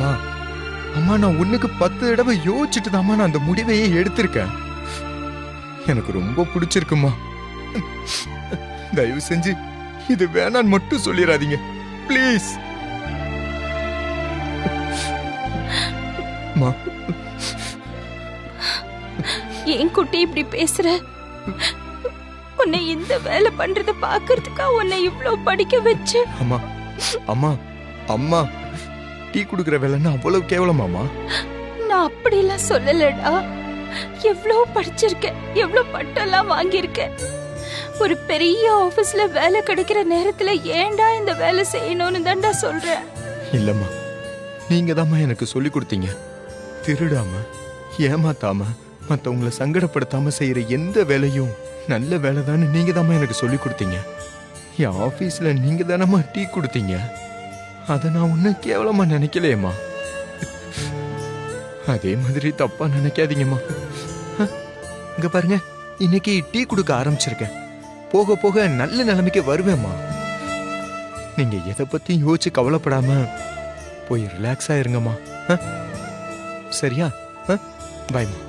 அம்மா அம்மா, நான் ஒண்ணுக்கு 10 தடவை யோசிச்சுட்டு தாம்மா நான் அந்த முடிவையே எடுத்திருக்கேன். எனக்கு ரொம்ப பிடிச்சிருக்குமா. தயவு செஞ்சு இது வேணான்னு மட்டும் சொல்லிடாதீங்க ப்ளீஸ். ஏன் குட்டி இப்படி பேசுற? உன்னை இந்த வேலை பண்றத பாக்குறதுக்கா உன்னை இவ்வளவு படிக்க வச்சு? அம்மா அம்மா அம்மா, டீ குடுக்கிற வேலைன்னா அவ்வளவு கேவலமாமா? நான் அப்படிலாம் சொல்லலடா. எவ்வளவு படிச்சிருக்கேன், எவ்வளவு பட்டெல்லாம் வாங்கியிருக்கேன். ஒரு பெரிய ஆபீஸ்ல வேலை கிடைக்கிற நேரத்துல ஏன்டா இந்த வேலை செய்யணும்னு தான்டா சொல்றேன். இல்லம்மா, நீங்க தாம்மா எனக்கு சொல்லி கொடுத்தீங்க. திருடாம ஏமாத்தாம மத்தவங்களை சங்கடப்படுத்தாம செய்யற எந்த வேலையும் நல்ல வேலைதான்னு நீங்க தாம்மா எனக்கு சொல்லி கொடுத்தீங்க. என் ஆபீஸ்ல நீங்க தானம்மா டீ கொடுத்தீங்க. அத நான் ஒன்னும் கேவலமா நினைக்கலையேம்மா. அதே மாதிரி தப்பா நினைக்காதீங்கம்மா. இங்க பாருங்க, இன்னைக்கு டீ கொடுக்க ஆரம்பிச்சிருக்கேன். போக போக நல்ல நிலைமைக்கு வருவேம்மா. நீங்க எதை பத்தியும் யோசிச்சு கவலைப்படாம போய் ரிலாக்ஸா இருங்கம்மா. சரியா? பாய்மா.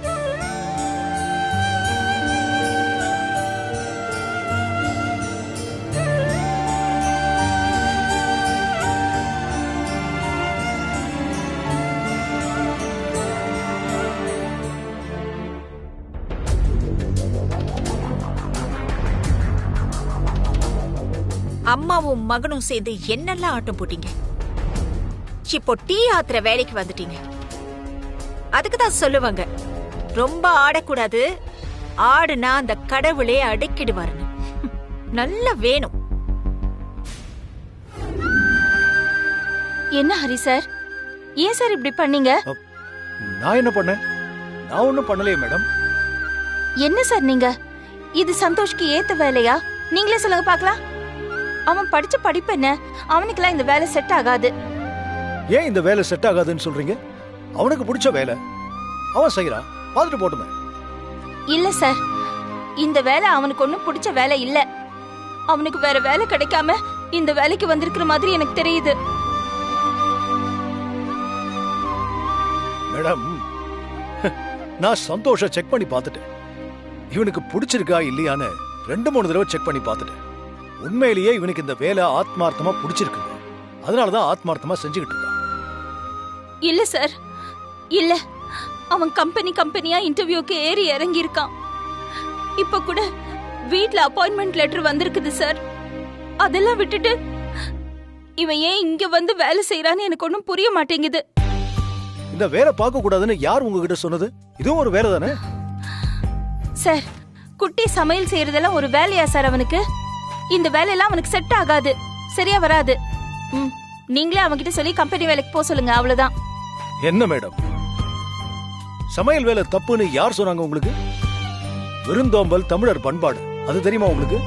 அம்மாவும் மகனும் சேர்ந்து என்னெல்லாம் ஆட்டம் போட்டீங்க. இப்போ டீ ஆத்துற வேலைக்கு வந்துட்டீங்க. அதுக்குதான் சொல்லுவாங்க, ரொம்ப ஆடக்கூடாது, ஆடுனா அந்த கடவுளே அடக்கிடுவாருன்னு. நல்லா வேணும். என்ன ஹரி சார், ஏன் சார் இப்படி பண்ணீங்க? நான் என்ன பண்ணேன்? நான் ஒன்னும் பண்ணலையே மேடம். என்ன சார் நீங்க, இது சந்தோஷ்க்கு ஏத்த வேலையா? நீங்களே சொல்லுங்க பாக்கலாம். அவன் படிச்ச படிப்பு என்ன? அவனுக்குலாம் இந்த வேலை செட் ஆகாது. ஏன் இந்த வேலை செட் ஆகாதுன்னு சொல்றீங்க? அவனுக்கு பிடிச்ச வேலை அவன் செய்யறான், பார்த்துட்டு போட்டுமே. இல்ல சார், இந்த வேலை அவனுக்கு ஒண்ணும் பிடிச்ச வேலை இல்ல. அவனுக்கு வேற வேலை கிடைக்காம இந்த வேலைக்கு வந்திருக்கிற மாதிரி எனக்கு தெரியுது. மேடம், நான் சந்தோஷ செக் பண்ணி பார்த்துட்டேன். இவனுக்கு பிடிச்சிருக்கா இல்லையான்னு 2-3 தடவை செக் பண்ணி பார்த்துட்டேன். உண்மையிலேயே இவனுக்கு இந்த வேலை ஆத்மார்த்தமா பிடிச்சிருக்கு. அதனாலதான் ஆத்மார்த்தமா செஞ்சுக்கிட்டு இருக்கான். இல்ல சார், இல்ல. அவன் கம்பெனியா இன்டர்வியூக்கு ஏறி இறங்கி இருக்கான். இப்ப கூட வீட்ல அப்பாயின்மெண்ட் லெட்டர் வந்திருக்குது சார். அதெல்லாம் விட்டுட்டு இவன் ஏன் இங்க வந்து வேலை செய்யறான்னு எனக்கு ஒன்னும் புரிய மாட்டேங்குது. இந்த வேலை பார்க்க கூடாதுன்னு யார் உங்ககிட்ட சொன்னது? இதுவும் ஒரு வேலை தானே சார்? குட்டி சமையல் செய்யறதெல்லாம் ஒரு வேலையா சார் அவனுக்கு? இந்த வேலையெல்லாம் அவனுக்கு செட் ஆகாது, சரியா வராது. நீங்களே அவன்கிட்ட சொல்லி கம்பெனி வேலைக்கு போக சொல்லுங்க, அவ்வளவுதான். என்ன மேடம், சமையல் வேலை தப்புன்னு யார் சொன்னாங்க உங்களுக்கு? விருந்தோம்பல் தமிழர் பண்பாடு, அது தெரியுமா உங்களுக்கு?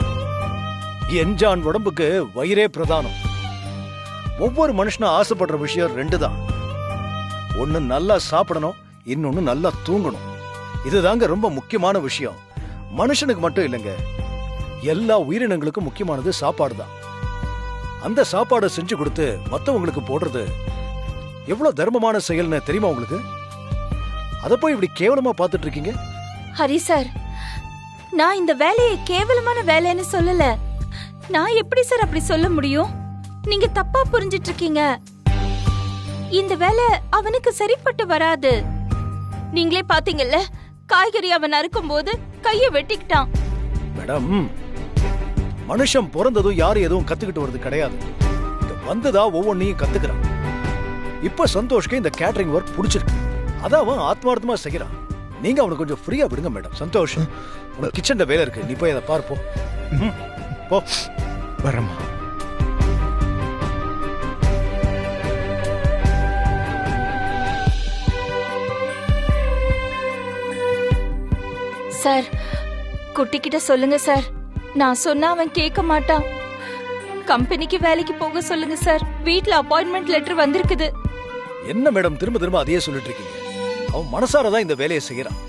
என்ஜான் உடம்புக்கு வயிறே பிரதானம். ஒவ்வொரு மனுஷனும் ஆசைப்படுற விஷயம் 2 தான். ஒன்னு நல்லா சாப்பிடணும், இன்னொன்னு நல்லா தூங்கணும். இதுதாங்க ரொம்ப முக்கியமான விஷயம். மனுஷனுக்கு மட்டும் இல்லைங்க, எல்லா உயிரினங்களுக்கும் முக்கியமானது சாப்பாடு தான். அந்த சாப்பாடை செஞ்சு கொடுத்து மத்தவங்களுக்கு போடுறது எவ்வளவு தர்மமான செயல்னு தெரியுமா உங்களுக்கு? அத போய் இப்படி கேவலமா பார்த்துட்டு இருக்கீங்க. ஹரி சார், நான் இந்த வேலையை கேவலமான வேலைன்னு சொல்லல. நான் எப்படி சார் அப்படி சொல்ல முடியும்? நீங்க தப்பா புரிஞ்சிட்டு இருக்கீங்க. இந்த வேலை அவனுக்கு சரிப்பட்டு வராது. நீங்களே பாத்தீங்கல்ல, காய்கறி அவன் அறுக்கும் போது கையை வெட்டிக்கிட்டான். மேடம், மனுஷன் பிறந்ததும் யாரும் எதுவும் கத்துக்கிட்டு வருது கிடையாது. வந்ததா ஒவ்வொன்னையும் கத்துக்கிறான். இப்ப சந்தோஷ்க்கு இந்த கேட்டரிங் ஒர்க் பிடிச்சிருக்கு, அதான் அவன் ஆத்மார்த்தமா செய்யறான். நீங்க அவனுக்கு கொஞ்சம் ஃப்ரீயா விடுங்க மேடம். சந்தோஷ், உனக்கு கிச்சன்ல வேலை இருக்கு, நீ போய் அதை பார்ப்போம். போ. வரமா. சார், குட்டிக்கிட்ட சொல்லுங்க சார். நான் சொன்னா அவன் கேட்க மாட்டான். கம்பெனிக்கு வேலைக்கு போக சொல்லுங்க சார். வீட்ல அப்பாயின்மெண்ட் லெட்டர் வந்திருக்குது. என்ன மேடம் திரும்ப திரும்ப அதையே சொல்லிட்டு இருக்கீங்க? அவன் மனசாரதான் இந்த வேலையை செய்யறான்,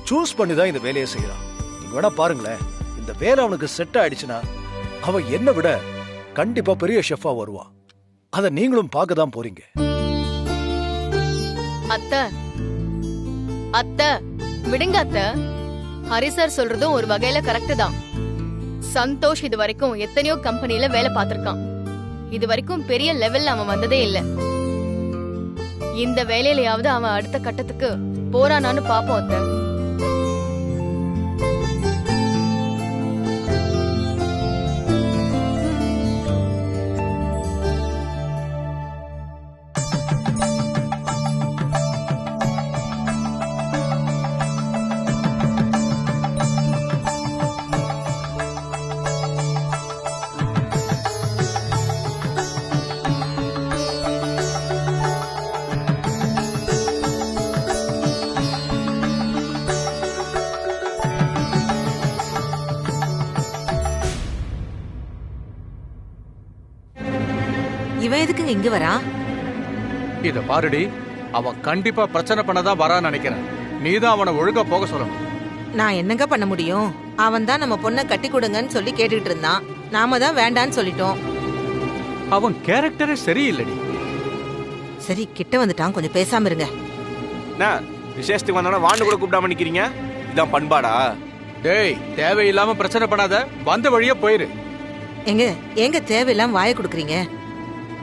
சூஸ் பண்ணி தான் இந்த வேலையை செய்யறான். நீங்க வேணா பாருங்களேன், இந்த வேலை அவனுக்கு செட் ஆயிடுச்சுன்னா அவன் என்னை விட கண்டிப்பா பெரிய ஷெஃபா வருவான். அதை நீங்களும் பார்க்க தான் போறீங்க. அத்தை அத்தை விடுங்க அத்தை. ஹரி சார் சொல்றதும் ஒரு வகையில கரெக்ட் தான். சந்தோஷ் இது வரைக்கும் எத்தனையோ கம்பெனில வேலை பார்த்திருக்கான். இது வரைக்கும் பெரிய லெவல்ல அவன் வந்ததே இல்ல. இந்த வேலையிலயாவது அவன் அடுத்த கட்டத்துக்கு போறானான்னு பாப்போம் அத்தை. இவன் எதுக்குங்க இங்க வரா? இத பாருடி, அவன் கண்டிப்பா பிரச்சனை பண்ணதான் வரான்னு நினைக்கிறேன். நீதான் அவனை ஒழுங்கா போக சொல்லணும். நான் என்னங்க பண்ண முடியும்? அவன் தான் நம்ம பொண்ணை கட்டி கொடுங்கன்னு சொல்லி கேட்டுக்கிட்டு இருந்தான். நாம தான் வேண்டான்னு சொல்லிட்டோம். அவன் கேரக்டரே சரியில்லடி. சரி, கிட்ட வந்துட்டான், கொஞ்சம் பேசாம இருங்க. என்ன விசேஷத்துக்கு வந்தோன்னா வாண்டு கூட கூப்பிடாம நிக்கிறீங்க? இதான் பண்பாடா? டேய், தேவையில்லாம பிரச்சனை பண்ணாத, வந்த வழியே போயிரு. எங்க தேவையில்லாம வாயை கொடுக்குறீங்க?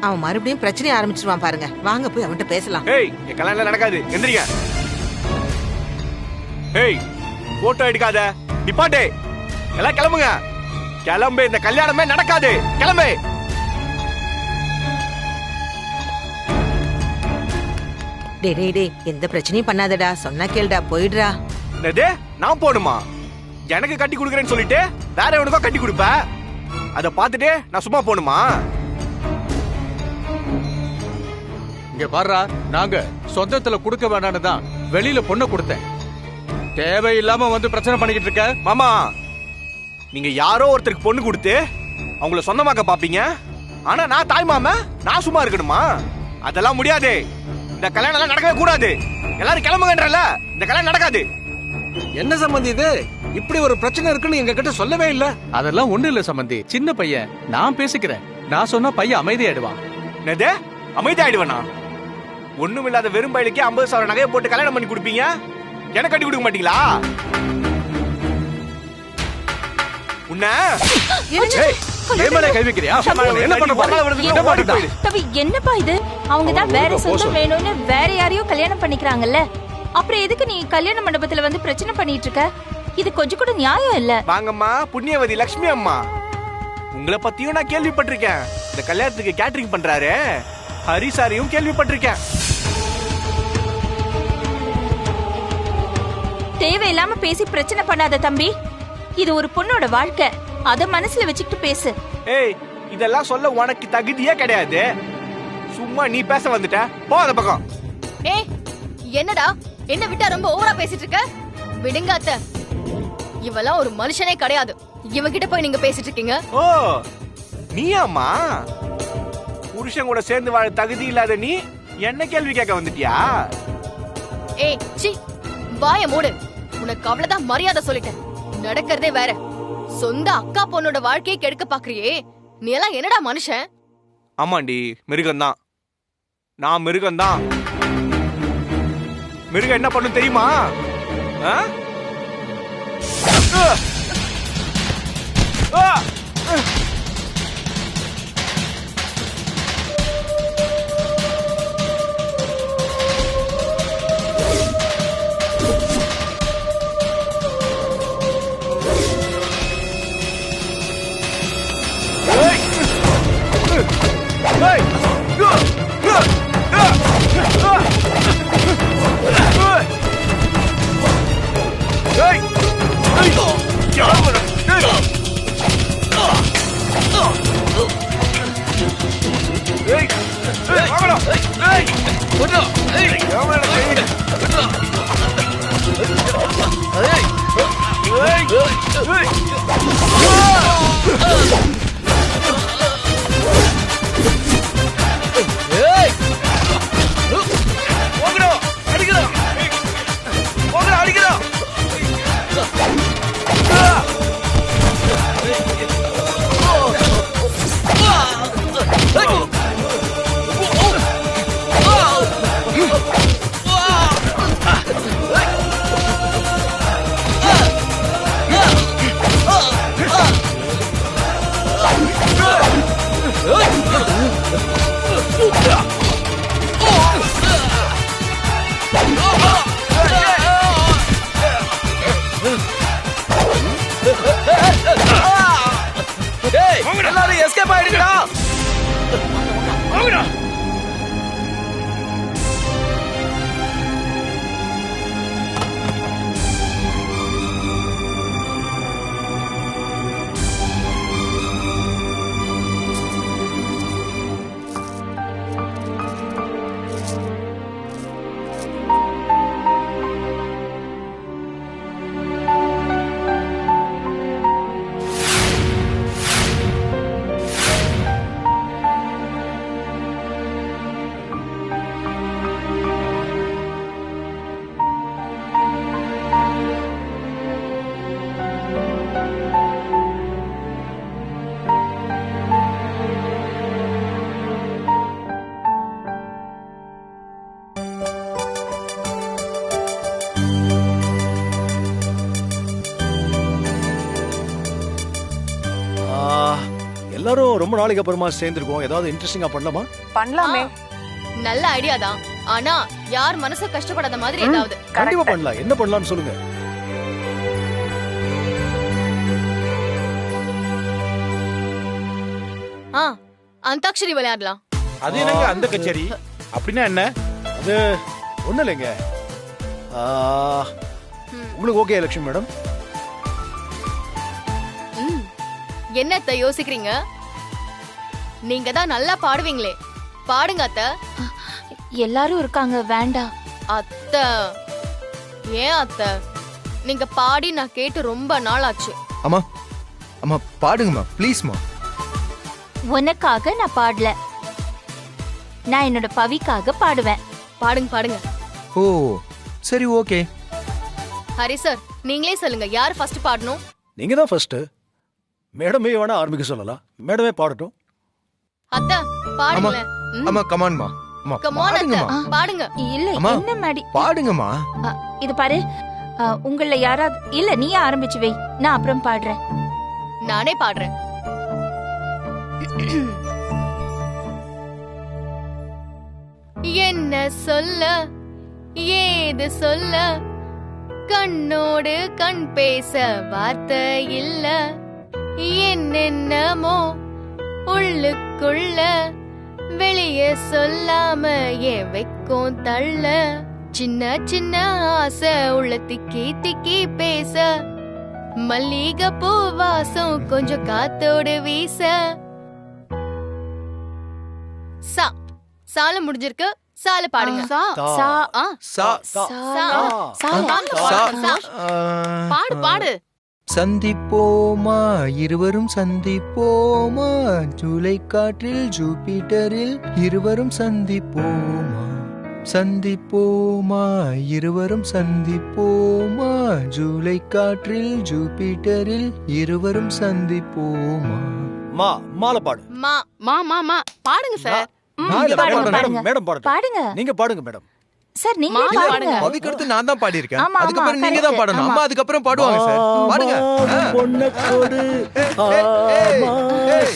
அவன் மறுபடியும் பிரச்சனையை ஆரம்பிச்சிருவான் பாருங்க. வாங்க போய் அவன்கிட்ட பேசலாம். ஏய், என் கல்யாணம் நடக்காது, எந்திரிங்க. ஏய், போட்டோ எடுக்காத, நிப்பாட்டே. எல்லாம் கிளம்புங்க, கிளம்பு. இந்த கல்யாணமே நடக்காது, கிளம்பு. டேய், எந்த பிரச்சனையும் பண்ணாதடா, சொன்னா கேளுடா, போயிடுறா. என்னது, நான் போடுமா? எனக்கு கட்டி கொடுக்குறேன்னு சொல்லிட்டு வேற எவனுக்கோ கட்டி கொடுப்ப. அத பார்த்துட்டு நான் சும்மா போணுமா? இங்க பாருடா, நாங்க சொந்தத்துல கொடுக்க வேண்டான்னு தான் வெளியில பொண்ணை கொடுத்தேன். தேவையில்லாம வந்து பிரச்சனை பண்ணிக்கிட்டு இருக்க. மாமா, நீங்க யாரோ ஒருத்தருக்கு பொண்ணு கொடுத்து அவங்கள சொந்தமாக்க பாப்பீங்க. ஆனா நான் தாய் மாமா, நான் சும்மா இருக்கணுமா? அதெல்லாம் முடியாது. இந்த கல்யாணம் எல்லாம் நடக்கவே கூடாது. எல்லாரும் கிளம்புங்கன்றல, இந்த கல்யாணம் நடக்காது. என்ன சம்பந்தி இது? இப்படி ஒரு பிரச்சனை இருக்குன்னு எங்க கிட்ட சொல்லவே இல்ல. அதெல்லாம் ஒண்ணு இல்ல சம்பந்தி, சின்ன பையன், நான் பேசிக்கிறேன். நான் சொன்னா பையன் அமைதியாயிடுவான். என்னது, அமைதியாயிடுவேனா? ஒண்ணும் இல்லாத வெறும் பையலுக்கு 50,000 நகையை போட்டு கல்யாணம் பண்ணி கொடுப்பீங்க, எனக்கு கட்டி கொடுக்க மாட்டீங்களா? உன்ன கை வைக்கிறியா? என்ன பண்ண போற? தம்பி, என்னப்பா இது? அவங்க தான் வேற சொந்தம் வேணும்னு வேற யாரையோ கல்யாணம் பண்ணிக்கிறாங்கல்ல, அப்புறம் எதுக்கு நீ கல்யாண மண்டபத்துல வந்து பிரச்சனை பண்ணிட்டு இருக்க? இது கொஞ்சம் கூட நியாயம் இல்ல. வாங்கம்மா, புண்ணியவதி லட்சுமி அம்மா, உங்களை பத்தியும் நான் கேள்விப்பட்டிருக்கேன். இந்த கல்யாணத்துக்கு கேட்டரிங் பண்றாரு ஹரி சாரையும் கேள்விப்பட்டிருக்கேன். தேவையில்லாம பேசி பிரச்சனை பண்ணாத தம்பி. இது ஒரு பொண்ணோட வாழ்க்கை, அத மனசுல வச்சுக்கிட்டு பேசு. ஏய், இதெல்லாம் சொல்ல உனக்கு தகுதியே கிடையாது. சும்மா நீ பேச வந்துட்ட, போ அந்த பக்கம். ஏய், என்னடா என்ன விட்டா ரொம்ப ஓவரா பேசிட்டு இருக்க? விடுங்க அத்தை, இவெல்லாம் ஒரு மனுஷனே கிடையாது. இவகிட்ட போய் நீங்க பேசிட்டு இருக்கீங்க. ஓ, நீயாம்மா? புருஷன் கூட சேர்ந்து வாழ தகுதி இல்லாத நீ என்ன கேள்வி கேட்க வந்துட்டியா? ஏய், சி, வாய மூடு. உனக்கு அவ்வளவுதான் மரியாதை சொல்லிட்டேன். நடக்கிறதே வேற. சொந்த அக்கா பொண்ணோட வாழ்க்கையை கெடுக்க பாக்குறியே, நீ எல்லாம் என்னடா மனுஷன்? ஆமாண்டி, மிருகம்தான். நான் மிருகம்தான். மிருகம் என்ன பண்ணும் தெரியுமா? ஆ? ரொம்ப நாளைக்கு அப்புறமா சேர்ந்துருக்கோம், ஏதாவது இன்ட்ரெஸ்டிங்கா பண்ணலாமா? பண்ணலாமே. நல்ல ஐடியா தான். ஆனா யார் மனச கஷ்டப்படாத மாதிரி ஏதாவது. கண்டிப்பா பண்ணலாம். என்ன பண்ணலாம்னு சொல்லுங்க. அந்தாக்ஷரி விளையாடலாம். அது என்னங்க அந்த கச்சேரி? அப்படின்னா என்ன? அது ஒண்ணு இல்லைங்க. உங்களுக்கு ஓகே லட்சுமி மேடம்? என்னத்த யோசிக்கிறீங்க? நீங்க தான் நல்லா பாடுவீங்களே, பாடுங்க அத்த. எல்லாரும் இருக்காங்க, வேண்டாம். அத்த, ஏன் அத்த? நீங்க பாடி நான் கேட்டு ரொம்ப நாள் ஆச்சு. அம்மா அம்மா பாடுங்கம்மா ப்ளீஸ்மா. உனக்காக நான் பாடல, நான் என்னோட பவிக்காக பாடுவேன். பாடுங்க பாடுங்க. ஓ சரி ஓகே. ஹரி சார், நீங்களே சொல்லுங்க, யார் ஃபர்ஸ்ட் பாடணும்? நீங்க தான் ஃபர்ஸ்ட். மேடமே வேணா ஆரம்பிக்க சொல்லலாம். மேடமே பாடட்டும். அத்த பாடுங்களேன். அம்மா கமான்மா. அம்மா கமான் அத்த, பாடுங்கம்மா. பாடுங்க. இல்ல அம்மா, என்ன மேடி பாடுங்கம்மா. இது பாரு, உங்கள யாராவது இல்ல நீயே ஆரம்பிச்சு வை, நான் அப்புறம் பாடுறேன். நானே பாடுறேன். என்ன சொல்ல, ஏது சொல்ல, கண்ணோடு கண் பேச வார்த்தை இல்ல, என்னென்னமோ உள்ளுக்குள்ள வெளிய சொல்லாம ஏன் வைக்கும் தள்ள, சின்ன சின்ன ஆசை உள்ள திக்கி திக்கி பேச, மல்லிகை பூ வாசம் கொஞ்சம் காத்தோடு வீச. சா சால முடிஞ்சிருக்கு, சால பாடுங்க. சா சா சா பாடு பாடு. சந்திப்போமா இருவரும் சந்திப்போமா, ஜூலை காற்றில் ஜூபிட்டரில் இருவரும் சந்திப்போமா, சந்திப்போமா இருவரும் சந்திப்போமா, ஜூலை காற்றில் ஜூபிட்டரில் இருவரும் சந்திப்போமா. மாலை பாடு. மா மா மா மா பாடுங்க சார். மேடம் பாடுங்க. பாடுங்க. நீங்க பாடுங்க மேடம். சார் நீங்க பாடுங்க. பவிக்கு அடுத்து நான் தான் பாடி இருக்கேன். ஆமா, அதுக்கப்புறம் நீங்க தான் பாடணும். அம்மா அதுக்கப்புறம் பாடுவாங்க சார். பாடுங்க. பொண்ணு கொடு ஆமா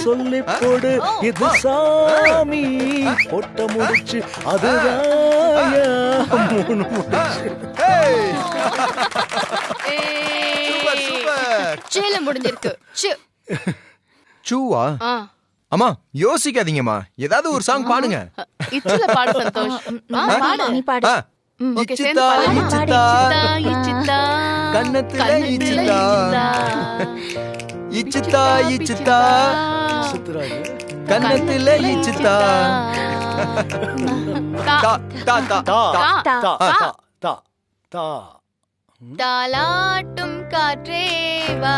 சொல்லி போடு, இது சாமி பொட்ட முடிச்சு அதுதான் மூணு முடிச்சு. Super super. சேல முடிஞ்சிருக்கு. சூவா? அம்மா யோசிக்காதீங்கம்மா, ஏதாவது ஒரு சாங் பாடுங்க. இச்சில பாடு சந்தோஷ். பாடு நீ பாடு. ஓகே சேர்ந்து இச்சிதா பாடு. இச்சிதா இச்சிதா கண்ணத்துல இச்சிதா இச்சிதா இச்சிதா சுத்துறாரு. கண்ணத்துல இச்சிதா. தா தா தா தா தா தா. தா தா தா தா. தாலாட்டும் காற்றேவா,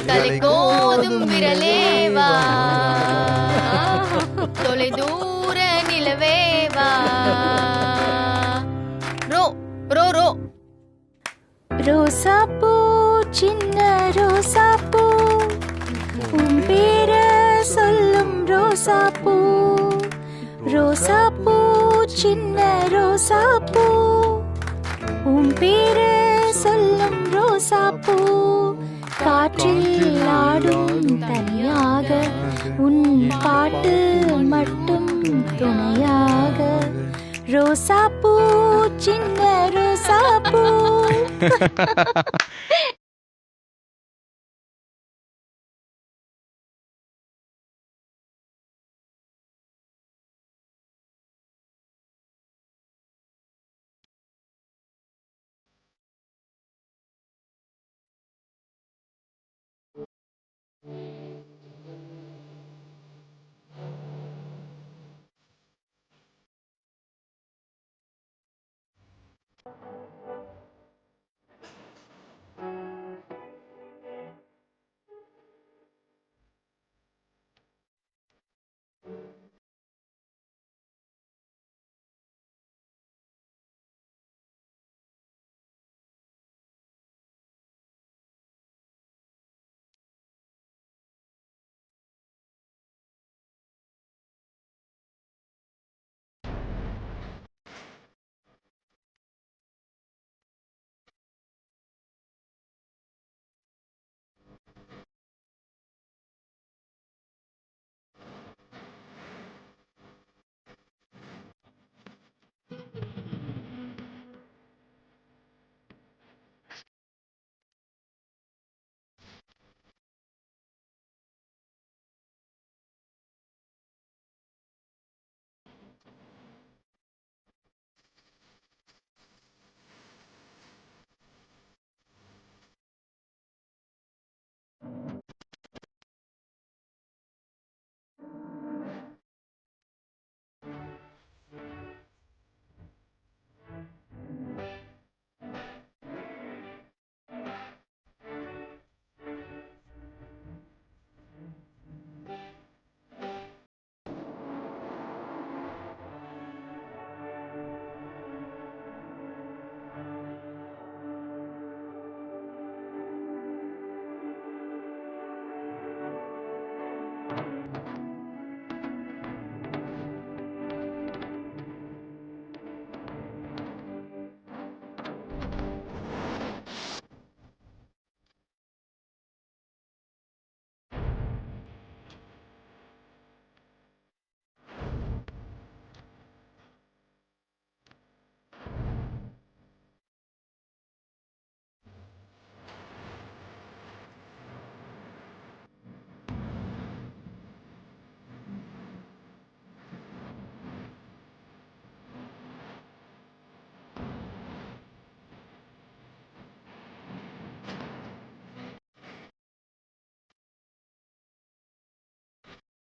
தலை கோதும் விரலேவா, தொலை தூர நிலவேவா. Row row row. ரோசாப்பூ சின்ன ரோசாப்பூ, உன் பேர சொல்லும் ரோசாப்பூ, ரோசாப்பூ சின்ன ரோசாப்பூ, உன் பேர சொல்லும் ரோசாப்பூ, காற்றில் ஆடும் தனியாக, உன் பாட்டு மட்டும் துணையாக, ரோசாப்பூ சின்ன ரோசாப்பூ.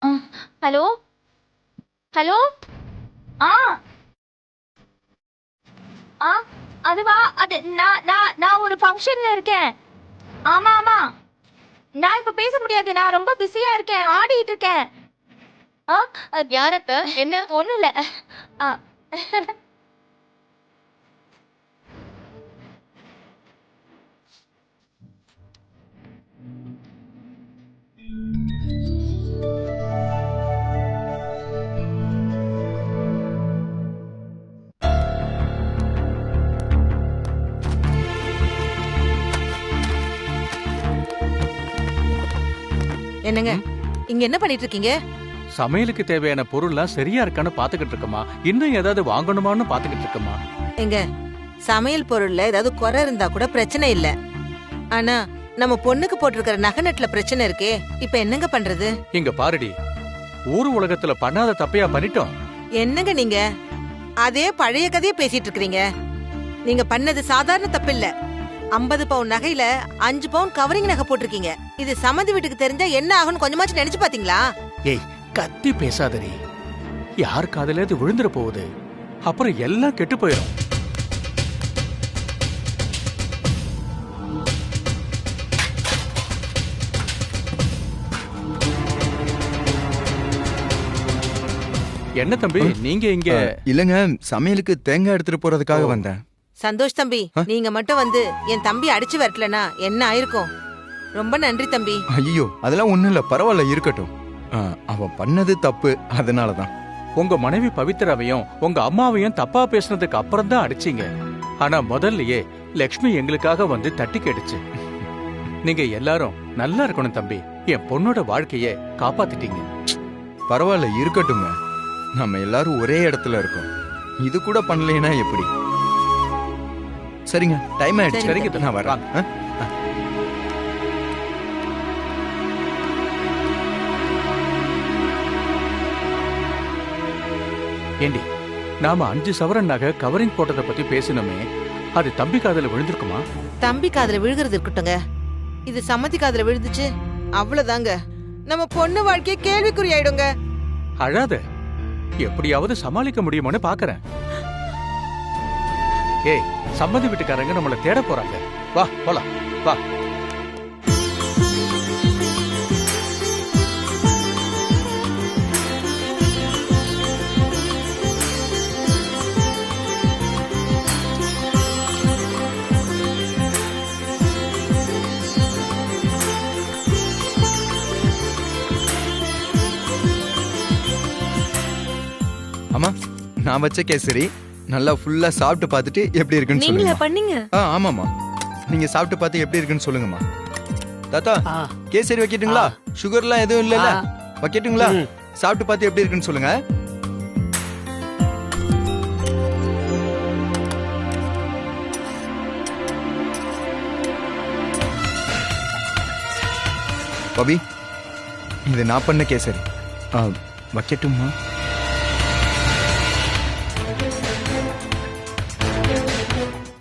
ஹலோ ஹலோ ஆ ஆ அதுவா அது நான் ஒரு ஃபங்க்ஷன்ல இருக்கேன். ஆமா ஆமா, நான் இப்ப பேச முடியாது, நான் ரொம்ப பிஸியா இருக்கேன், ஆடிட்டு இருக்கேன். யாரத்த என்ன? ஒண்ணும் இல்ல. ஆ. என்னங்க இங்க என்ன பண்ணிட்டு இருக்கீங்க? சமையலுக்கு தேவையான பொருள்லாம் சரியா இருக்கான்னு பாத்துக்கிட்டு இருக்கமா, இன்னும் ஏதாவது வாங்கணுமான்னு பாத்துக்கிட்டு இருக்கமா. எங்க சமையல் பொருள்ல ஏதாவது குறை இருந்தா கூட பிரச்சனை இல்ல. ஆனா நம்ம பொண்ணுக்கு போட்டிருக்கிற நகை நட்டுல பிரச்சனை இருக்கே, இப்ப என்னங்க பண்றது? இங்க பாருடி, ஊர் உலகத்துல பண்ணாத தப்பையா பண்ணிட்டோம். என்னங்க நீங்க அதே பழைய கதையை பேசிட்டு இருக்கீங்க. நீங்க பண்ணது சாதாரண தப்பு இல்ல. 50 பவுன் நகையில 5 பவுன் கவரிங் நகை போட்டிருக்கீங்க. இது சம்மந்தி வீட்டுக்கு தெரிஞ்சா என்ன ஆகும்னு கொஞ்சமாச்சும் நினைச்சு பாத்தீங்களா? ஏய், கத்தி பேசாதடி. யார் காதுல இது விழுந்துற போகுது, அப்புறம் எல்லாம் கெட்டு போயிடும். என்ன தம்பி நீங்க இங்க? இல்லங்க, சமையலுக்கு தேங்காய் எடுத்துட்டு போறதுக்காக வந்தேன். சந்தோஷ் தம்பி, நீங்க மட்டும் வந்து என் தம்பி அடிச்சு வரலனா என்ன ஆயிருக்கும்? ரொம்ப நன்றி தம்பி. ஐயோ, அதெல்லாம் ஒண்ணும் இல்ல, பரவாயில்ல, இருக்கட்டும். அவன் பண்ணது தப்பு, அதனாலதான். உங்க மனைவி பவித்ராவையும் உங்க அம்மாவையும் தப்பா பேசுனதுக்கு அப்புறம் தான் அடிச்சீங்க. ஆனா முதல்லயே லக்ஷ்மி எங்களுக்காக வந்து தட்டி கேட்டுச்சு. நீங்க எல்லாரும் நல்லா இருக்கணும் தம்பி. என் பொண்ணோட வாழ்க்கைய காப்பாத்திட்டீங்க. பரவாயில்ல, இருக்கட்டுங்க. நம்ம எல்லாரும் ஒரே இடத்துல இருக்கோம். இது கூட பண்ணலைன்னா எப்படி? சரிங்க, டைம் ஆயிடுச்சு. சரிங்க, நான் வரேன். ஏண்டி, நாம 5 சவரன் நகை கவரிங் போட்டதை பத்தி பேசினோமே, அது தம்பி காதுல விழுந்திருக்குமா? தம்பி காதுல விழுகிறது இருக்கட்டுங்க, இது சம்மதி காதுல விழுந்துச்சு அவ்வளவுதாங்க. நம்ம பொண்ணு வாழ்க்கைய கேள்விக்குறி ஆயிடுங்க. அழாத, எப்படியாவது சமாளிக்க முடியுமான்னு பாக்குறேன். ஏய், சம்மதி வீட்டுக்காரங்க நம்மள தேட போறாங்க. வா போலாம், வா. அம்மா, நான் வச்ச கேசரி நல்லா ஃபுல்லா சாப்பிட்டு பார்த்துட்டு எப்படி இருக்குன்னு சொல்லுங்க. பண்ணீங்க? ஆமாமா, நீங்க சாப்பிட்டு பார்த்து எப்படி இருக்குன்னு சொல்லுங்கம்மா. தாத்தா, கேசரி வைக்கட்டுங்களா? சுகர்லாம் எதுவும் இல்லைல்ல? வைக்கட்டுங்களா? சாப்பிட்டு பார்த்து எப்படி இருக்குன்னு சொல்லுங்க. பவி, இது நான் பண்ண கேசரி. வைக்கட்டுமா?